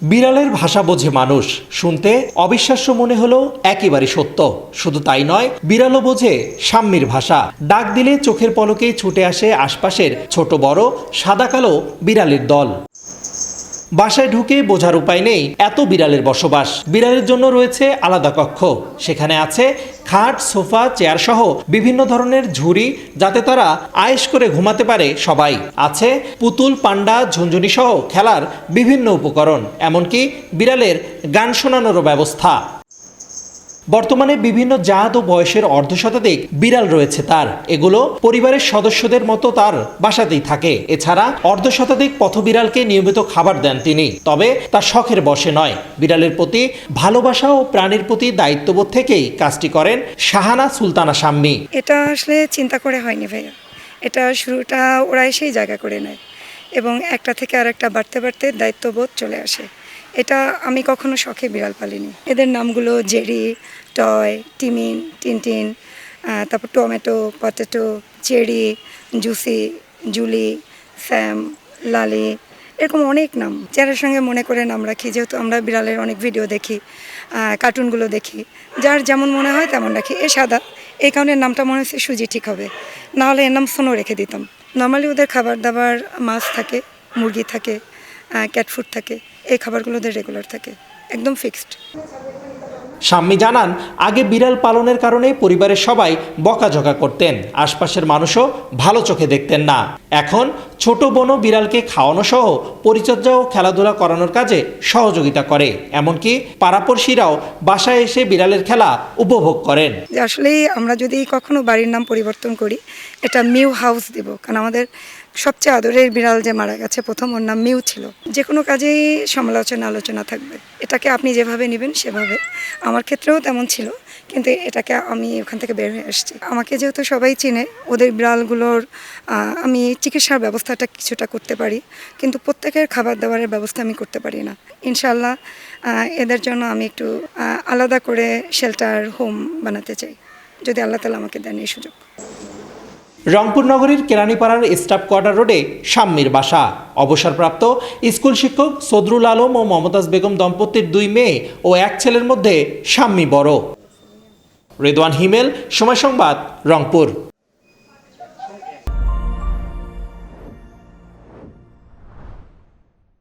বিড়ালের ভাষা বোঝে মানুষ। শুনতে অবিশ্বাস্য মনে হলো একেবারে সত্য। শুধু তাই নয়, বিড়ালও বোঝে সাম্যের ভাষা। ডাক দিলে চোখের পলকেই ছুটে আসে আশপাশের ছোট বড় সাদা কালো বিড়ালের দল। বাসায় ঢুকে বোঝার উপায় নেই এত বিড়ালের বসবাস। বিড়ালের জন্য রয়েছে আলাদা কক্ষ, সেখানে আছে খাট, সোফা, চেয়ার সহ বিভিন্ন ধরনের ঝুড়ি, যাতে তারা আয়েশ করে ঘুমাতে পারে সবাই। আছে পুতুল, পান্ডা, ঝুনঝুনি সহ খেলার বিভিন্ন উপকরণ, এমনকি বিড়ালের গান শোনানোরও ব্যবস্থা। বর্তমানে বিভিন্ন জাত ও বয়সের অর্ধশতাধিক বিড়াল রয়েছে তার। এগুলো পরিবারের সদস্যদের মতো তার বাসাতেই থাকে। এছাড়া অর্ধশতাধিক পথবিড়ালকে নিয়মিত খাবার দেন তিনি। তবে তার শখের বশে নয়, বিড়ালের প্রতি ভালোবাসা ও প্রাণীর প্রতি দায়িত্ববোধ থেকেই কাজটি করেন শাহানা সুলতানা শাম্মী। এটা আসলে চিন্তা করে হয়নি ভাইয়া, এটা শুরুটা ওরা এসেই জায়গা করে নেয় এবং একটা থেকে আরেকটা বাড়তে বাড়তে দায়িত্ববোধ চলে আসে। এটা আমি কখনো শখে বিড়াল পালিনি। এদের নামগুলো জেরি, টয়, টিমিন, টিনটিন, তারপর Tomato, Potato, Cherry, Juicy, Julie, Sam, Lali, এরকম অনেক নাম যার সঙ্গে মনে করে নাম রাখি। যেহেতু আমরা বিড়ালের অনেক ভিডিও দেখি, কার্টুনগুলো দেখি, যার যেমন মনে হয় তেমন রাখি। এ সাদা, এই কারণে নামটা মনে হচ্ছে সুজি ঠিক হবে, নাহলে এর নাম সোনো রেখে দিতাম। নর্মালি ওদের খাবার দাবার মাছ থাকে, মুরগি থাকে, ক্যাট ফুড থাকে, এই খাবারগুলো ওদের রেগুলার থাকে, একদম ফিক্সড। শাম্মী জানান, আগে বিড়াল পালনের কারণে পরিবারের সবাই বকাঝকা করতেন, আশপাশের মানুষও ভালো চোখে দেখতেন না। এখন ছোট বোনও বিড়ালকে খাওয়ানো সহ পরিচর্যা ও খেলাধুলা করানোর কাজে সহযোগিতা করে। এমনকি পাড়াপড়শিরাও বাসায় এসে বিড়ালের খেলা উপভোগ করেন। আসলে আমরা যদি কখনো বাড়ির নাম পরিবর্তন করি, এটা মিউ হাউস দিব, কারণ আমাদের সবচেয়ে আদরের বিড়াল যে মারা গেছে প্রথম, ওর নাম মিউ ছিল। যে কোনো কাজেই আলোচনা থাকবে, এটাকে আপনি যেভাবে নেবেন সেভাবে। আমার ক্ষেত্রেও তেমন ছিল, কিন্তু এটাকে আমি ওখান থেকে বের হয়ে আসছি। আমাকে যেহেতু সবাই চিনে, ওদের বিড়ালগুলোর আমি চিকিৎসার ব্যবস্থাটা কিছুটা করতে পারি, কিন্তু প্রত্যেকের খাবার দাবারের ব্যবস্থা আমি করতে পারি না। ইনশাআল্লাহ এদের জন্য আমি একটু আলাদা করে শেল্টার হোম বানাতে চাই, যদি আল্লাহ তাআলা আমাকে দেন এই সুযোগ। রংপুর নগরীর কেরানীপাড়ার স্টাফ কোয়ার্টার রোডে শাম্মীর বাসা। অবসরপ্রাপ্ত স্কুল শিক্ষক সদরুল আলম ও মমতাজ বেগম দম্পতির 2 মেয়ে ও 1 ছেলের মধ্যে শাম্মী বড়। রেদওয়ান হিমেল, সময় সংবাদ, রংপুর।